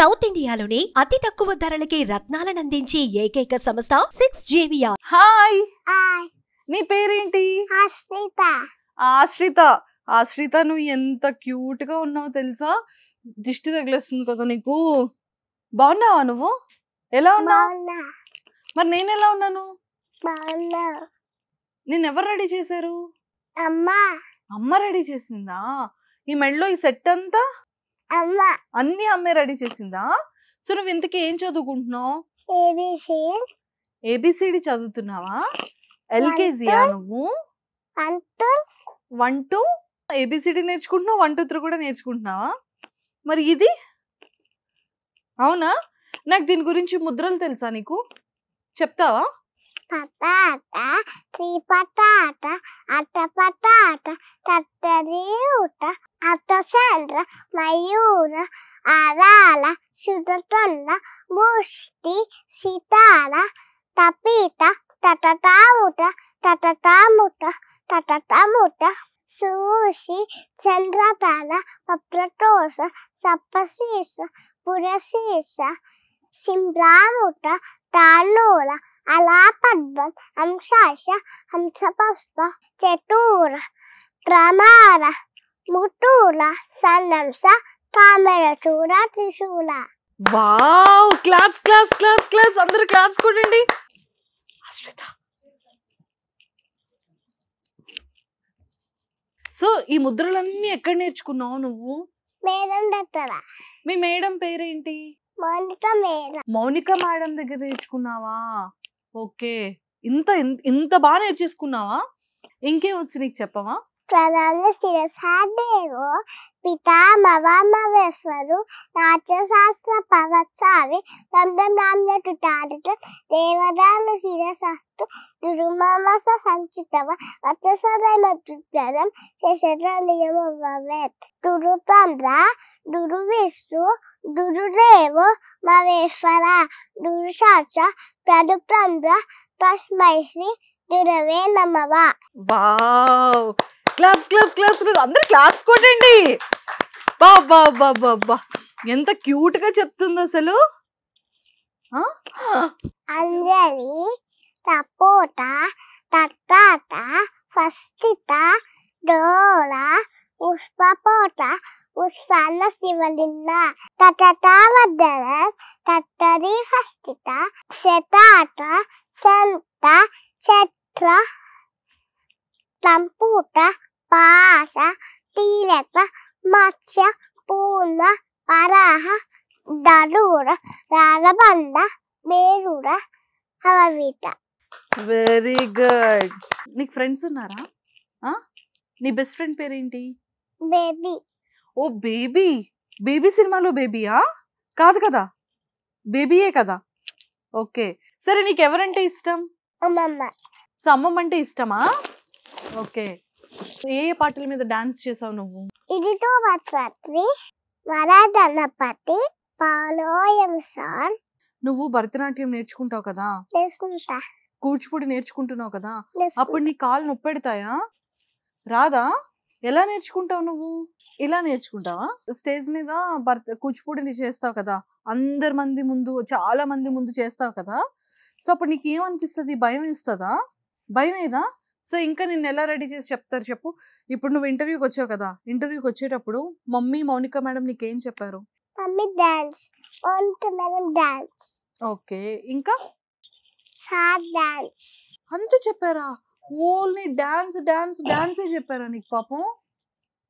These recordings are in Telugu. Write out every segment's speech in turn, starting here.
సౌత్ ఇండియాలోనే అతి తక్కువ ధరలకి రత్నాలనందించే ఏకైక సంస్థ 6JVR. హాయ్, హాయ్ నీ పేరేంటి? ఆశ్రిత. ఆశ్రిత. ఆశ్రిత, నువ్వు ఎంత క్యూట్ గా ఉన్నావు తెలుసా? దిష్టి తగిలేస్తుంది కదా నీకు. బాగున్నావా నువ్వు? ఎలా ఉన్నావు? బాగున్నా మరి నేను ఎలా ఉన్నాను? బాగున్నా. నేను ఎవరు రెడీ చేశారు? అమ్మా అమ్మ రెడీ చేసిందా? ఈ మెడలో ఈ సెట్ అంతా అమ్మా అన్ని అమ్మే రెడీ చేసిందా? సో నువ్వు ఇంతకీ ఏం చదువుకుంటున్నావు? ఏబిసి ఏబిసిడి చదువుతున్నావా? ఎల్కేజీయా నువ్వు? అంటూ 1 2 ఏబిసిడి నేర్చుకుంటున్నావు, 1 2 3 కూడా నేర్చుకుంటున్నావా? మరి ఇది అవునా? నాకు దీని గురించి ముద్రలు తెలుసా నీకు? చెప్తావా? పటాట త్రీ పటాట అట్ట పటాట తట్టరి ఊట అట్టచంద్ర మయూర ఆరాల సుధతొండ ముష్టి సితార తపీత తటతాముట తటతాముట తటతాముట సూషి చంద్రతార పప్రతోష సప్పశీష పురశీష సింబ్రాముట తానూర అలాపద్మం హంసాశ హంసపుష్ప చతూర ప్రమార ముటూల సన్నంస కామెర చూడ త్రిశూల. Wow! Claps claps claps claps, అందరూ క్లాప్స్ కొట్టండి. ఆశ్రిత, సో ఈ ముద్రలన్నీ ఎక్కడ నేర్చుకున్నావు నువ్వు? మేడం దగ్గర మీ మేడం పేరేంటి? మౌనిక మేడం. మౌనిక మేడం దగ్గర నేర్చుకున్నావా? ఓకే, ఇంత ఇంత బాగా నేర్చేసుకున్నావా? ఇంకేం వచ్చి నీకు చెప్పవా? ప్రధాన శిరసాదేవో పితామహేశ్వరు నాట్యశాస్త్ర పవత్సారి రంధ్రామ్యటుటారిత దేవదాన శిరశాస్త్ర దురుమామస సంచితవ వత్సదైమృత్యదం శశర నియమవేత్ దురుపంద్ర దురువిష్ణు దురుదేవో మహేశ్వర దురుశాచ ప్రదుప్రంద్ర తస్మై శ్రీ దురవే నమః. వావ్! క్లాప్స్ క్లాప్స్ క్లాప్స్, అందరూ క్లాప్స్ కొట్టండి. బా ఎంత క్యూట్ గా చెప్తుంది అసలు. అంజలి తపోట తట్టాట ఫస్తిత డోల పుష్పపోట ఉస్సాన శివలింగ తటతావద్దన తట్టరి ఫస్తిత శతాట సంత చట్ర లంపూట పాశ తీరత మత్స్య పూర్ణ వరాహ దడూర రారబండ బేరుర హవవీట. Very good. నీకు ఫ్రెండ్స్ ఉన్నారా? నీ బెస్ట్ ఫ్రెండ్ పేరేంటి? బేబీ. ఓ బేబీ. బేబీ సినిమాలో బేబీయా? కాదు కదా, బేబీయే కదా. ఓకే, సరే నీకు ఎవరంటే ఇష్టం? అమ్మమ్మ. సో అమ్మమ్మ అంటే ఇష్టమా? ఓకే, ఏ పాటల మీద డాన్స్ చేసావు నువ్వు? ఇదితో వత్వత్రి వరదనపతి పాలోయం సాన్. నువ్వు భరతనాట్యం నేర్చుకుంటావు కదా, చేసుకుంటా. కూచిపూడి నేర్చుకుంటున్నావు కదా, అప్పుడు నీ కాళ్ళు నొప్పి పెడతాయా? రాదా? ఎలా నేర్చుకుంటావు నువ్వు? ఇలా నేర్చుకుంటావా? స్టేజ్ మీద కూచిపూడిని చేస్తావు కదా, అందరి మంది ముందు, చాలా మంది ముందు చేస్తావు కదా, సో అప్పుడు నీకు ఏమనిపిస్తుంది? భయం వేస్తుందా? భయం ఏదా? సో ఇంకా నిన్ను ఎలా రెడీ చేసి చెప్తారు చెప్పు. ఇప్పుడు నువ్వు ఇంటర్వ్యూకి వచ్చావు కదా, ఇంటర్వ్యూకి వచ్చేటప్పుడు మమ్మీ మౌనిక మేడం నీకేం చెప్పారు? Mummy dance, Mounika madam dance. Okay, ఇంకా సార్ డాన్స్. అంతే చెప్పారా? ఓన్లీ డాన్స్ డాన్స్ డాన్సే చెప్పారా నీకు? పాపం,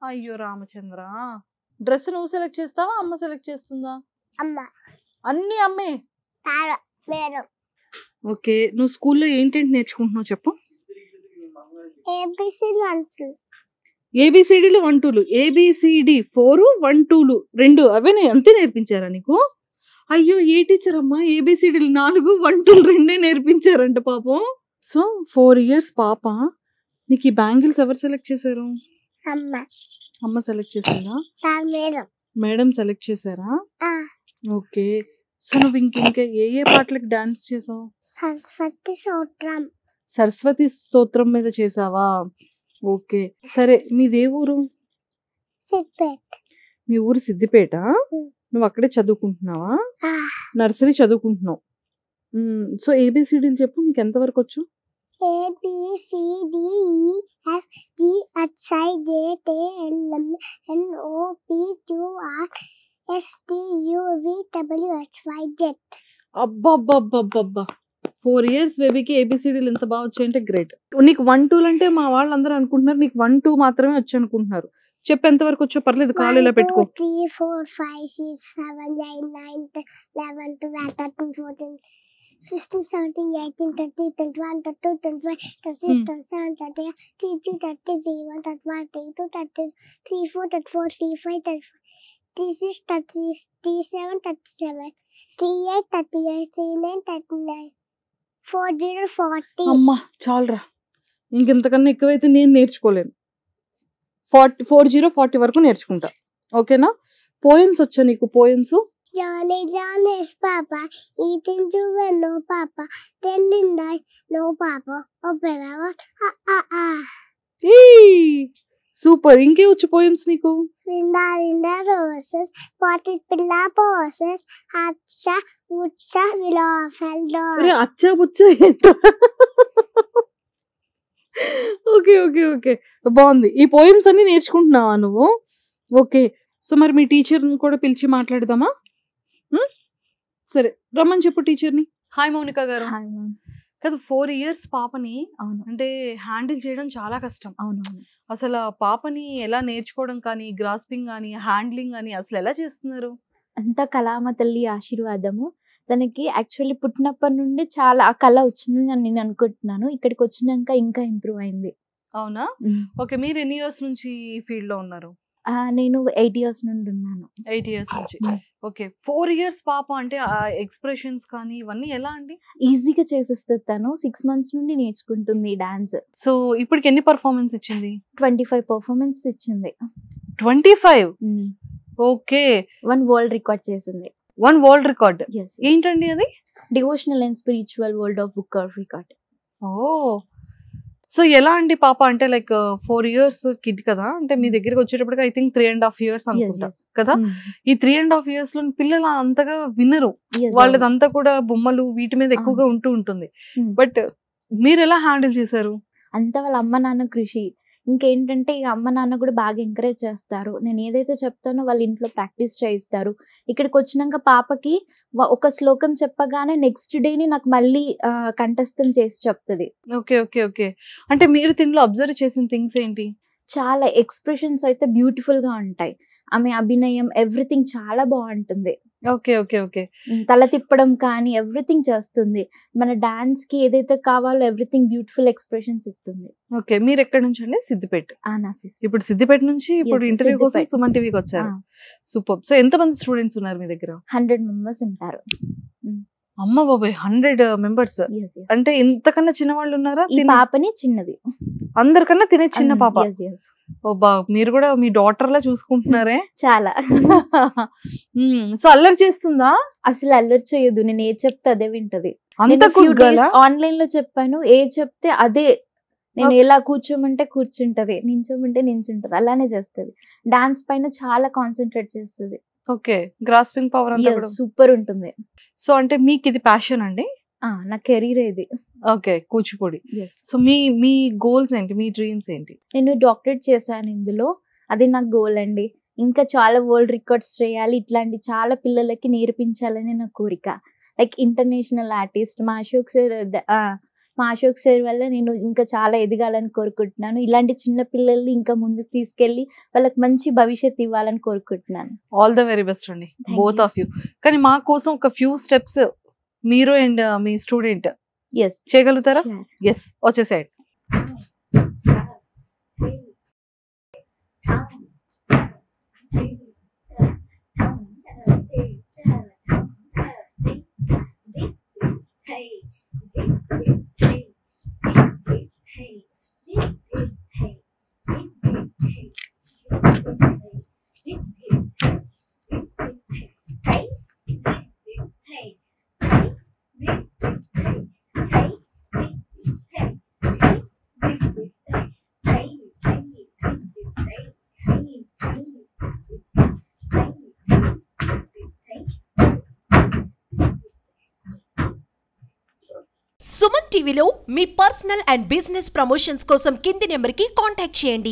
అయ్యో రామచంద్ర. డ్రెస్ నువ్వు సెలెక్ట్ చేస్తావా, అమ్మ సెలెక్ట్ చేస్తుందా? అమ్మ. అన్ని అమ్మే. మేడం. ఓకే, నువ్వు స్కూల్లో ఏంటంటే నేర్చుకుంటున్నావు చెప్పు. ఏబిసి అంటూ ఏబిసిడీలు 1 2లు, ఏబిసిడి 4 1 2లు 2 అవే అంతే నేర్పించారా నీకు? అయ్యో, ఏ టీచర్ అమ్మా ఏబిసిడీలు 4 1 2లు 2 నేర్పించారంట పాపం. సో 4 years పాప. నీకు ఈ బ్యాంగిల్స్ ఎవరు సెలెక్ట్ చేశారు? అమ్మ. అమ్మ సెలెక్ట్ చేశారా? మేడం. మేడం సెలెక్ట్ చేశారా? ఓకే, సో నువ్వు ఇంకా ఏ పాటలకు డాన్స్ చేసావు? సరస్వతి స్తోత్రం. సరస్వతి స్తోత్రం మీద చేసావా? ఓకే, సరే మీదే ఊరు? సిద్దిపేట. మీ ఊరు సిద్దిపేట? నువ్వు అక్కడే చదువుకుంటున్నావా? నర్సరీ చదువుకుంటున్నావు. సో ఏబిసిడీలు చెప్పు, నీకు ఎంతవరకు వచ్చు? A B C D E F G H I J K L M N O P Q R S T U V W X Y Z. అబ్బబ్బబ్బబ్బబ్బా, 4 years బేబీకి ఏబిసిడీలు ఎంత బాగా వచ్చాయంటే గ్రేట్. నీకు 1 2 అంటే మా వాళ్ళందరూ అనుకుంటున్నారు నీకు 1 2 మాత్రమే వచ్చు అనుకుంటున్నారు. చెప్పు ఎంతవరకు వచ్చో, పర్లేదు, కాలు ఇలా 1 పెట్టుకో. 2 3 4 5 6 7 8 9 10 11 12 13 14 15 17 18 20 21 22 25 26 27 28 32 33 31 31 32 33 34 34 35 36 37 37 38 38 39 39 40 40. అమ్మా చాలరా, ఇంకెంతకన్నా ఎక్కువైతే నేను నేర్చుకోలేను. 40 40 వరకు నేర్చుకుంటా, ఓకేనా? పోయమ్స్ వచ్చా నీకు? Poems Johnny is Papa, eating children, no Papa, telling lies, no Papa, opera, super. ఇంకే వచ్చు పోయమ్స్ నీకు? Rinda roses, potted pilla poses, Hacha, Ucha, willow, fellow. అరే అచ్చా బుచ్చా ఏంటో. ఓకే ఓకే ఓకే, బాగుంది. ఈ పోయమ్స్ అన్ని నేర్చుకుంటున్నావా నువ్వు? ఓకే, సో మరి మీ టీచర్ని కూడా పిలిచి మాట్లాడదామా? సరే రమ్మని చెప్పు టీచర్ని. హాయ్ మౌనిక గారు. కదా 4 years పాపని అంటే హ్యాండిల్ చేయడం చాలా కష్టం. అవునవును. అసలు ఆ పాపని ఎలా నేర్చుకోవడం కానీ, గ్రాస్పింగ్ కానీ, హ్యాండ్లింగ్ కానీ అసలు ఎలా చేస్తున్నారు? అంతా కళామ తల్లి ఆశీర్వాదము. తనకి యాక్చువల్లీ పుట్టినప్పటి నుండి చాలా ఆ కళ వచ్చిందని నేను అనుకుంటున్నాను. ఇక్కడికి వచ్చినాక ఇంకా ఇంప్రూవ్ అయింది. అవునా? ఓకే, మీరు ఎన్ని ఇయర్స్ నుంచి ఈ ఫీల్డ్ లో ఉన్నారు? నేను 8 years నుండి ఉన్నాను. 8 years నుంచి. ఓకే, 4 years పాప అంటే ఆ ఎక్స్ప్రెషన్స్ కానీ ఇవన్నీ ఎలా అండి? ఈజీగా చేసేస్తుంది తను. 6 months నుండి నేర్చుకుంటుంది డాన్స్. సో ఇప్పటికి ఎన్ని పర్ఫార్మెన్స్ ఇచ్చింది? 25 performance ఇచ్చింది. 25? ఓకే. 1 world record చేసింది. 1 world record? Yes. ఏంటండి అది? Devotional and spiritual world of book of record. Oh, so ఎలా అండి పాప అంటే లైక్ 4 years కిడ్ కదా, అంటే మీ దగ్గరికి వచ్చేటప్పటికి ఐ థింక్ 3.5 years అనుకుంటా కదా. ఈ 3.5 years లో పిల్లలు అంతగా వినరు, వాళ్ళదంతా కూడా బొమ్మలు వీటి మీద ఎక్కువగా ఉంటుంది. బట్ మీరు ఎలా హ్యాండిల్ చేశారు? అంతా వాళ్ళ అమ్మ నాన్న కృషి. ఇంకేంటంటే ఇక అమ్మ నాన్న కూడా బాగా ఎంకరేజ్ చేస్తారు. నేను ఏదైతే చెప్తానో వాళ్ళ ఇంట్లో ప్రాక్టీస్ చేయిస్తారు. ఇక్కడికి వచ్చినాక పాపకి ఒక శ్లోకం చెప్పగానే నెక్స్ట్ డేని నాకు మళ్ళీ కంఠస్థం చేసి చెప్తుంది. ఓకే ఓకే ఓకే, అంటే మీరు దీనిలో అబ్జర్వ్ చేసిన థింగ్స్ ఏంటి? చాలా ఎక్స్ప్రెషన్స్ అయితే బ్యూటిఫుల్ గా ఉంటాయి. ఆమె అభినయం ఎవ్రీథింగ్ చాలా బాగుంటుంది. ఓకే ఓకే ఓకే, తల తిప్పడం కానీ ఎవ్రీథింగ్ చేస్తుంది. మన డాన్స్ కి ఏదైతే కావాలో ఎవ్రీథింగ్ బ్యూటిఫుల్ ఎక్స్ప్రెషన్స్ ఇస్తుంది. ఓకే, మీరు ఎక్కడి నుంచి అండి? సిద్దిపేట. ఇప్పుడు సిద్దిపేట నుంచి ఇప్పుడు ఇంటర్వ్యూ కోసం సుమన్ టీవీకి వచ్చారు. సూపర్. సో ఎంత మంది స్టూడెంట్స్ ఉన్నారు మీ దగ్గర? 100 members ఉంటారు. అమ్మ బాబాయ్, 100 members. అంటే ఇంతకన్నా చిన్న వాళ్ళు ఉన్నారా? ఈ పాపని చిన్నది, అందరికన్నా తినే చిన్న పాప. మీరు కూడా మీ డాటర్ లా చూసుకుంటున్నారే చాలా. సో అల్లరి చేస్తుందా? అసలు అల్లరి చేయదు. నేను ఏ చెప్తే అదే వింటది. ఆన్లైన్ లో చెప్పాను, ఏ చెప్తే అదే. నేను ఎలా కూర్చోమంటే కూర్చుంటది, నించోమంటే నించుంటది, అలానే చేస్తుంది. డాన్స్ పైన చాలా కాన్సన్ట్రేట్ చేస్తుంది. ఓకే, గ్రాస్పింగ్ పవర్ అంతా కూడా సూపర్ ఉంటుంది. సో అంటే మీకు ఇది ప్యాషన్ అండి? నా కెరీర్ ఇది. ఓకే, కూచిపూడి. సో మీ గోల్స్ ఏంటి, మీ డ్రీమ్స్ ఏంటి? నేను డాక్టరేట్ చేశాను ఇందులో, అది నాకు గోల్ అండి. ఇంకా చాలా వరల్డ్ రికార్డ్స్ చేయాలి, ఇట్లాంటి చాలా పిల్లలకి నేర్పించాలని నా కోరిక. లైక్ ఇంటర్నేషనల్ ఆర్టిస్ట్ మా అశోక్ సార్ వల్ల నేను ఇంకా చాలా ఎదగాలని కోరుకుంటున్నాను. ఇలాంటి చిన్న పిల్లల్ని ఇంకా ముందుకు తీసుకెళ్లి వాళ్ళకి మంచి భవిష్యత్తు ఇవ్వాలని కోరుకుంటున్నాను. ఆల్ ద వెరీ బెస్ట్ అండి, బోత్ ఆఫ్ యూ. కానీ మా కోసం ఒక ఫ్యూ స్టెప్స్ మీరు అండ్ మీ స్టూడెంట్ చేయగలుగుతారా? ఎస్, వచ్చేసేయండి. సుమన్ టీవీలో మీ పర్సనల్ అండ్ బిజినెస్ ప్రమోషన్స్ కోసం కింది నెంబర్కి కాంటాక్ట్ చేయండి.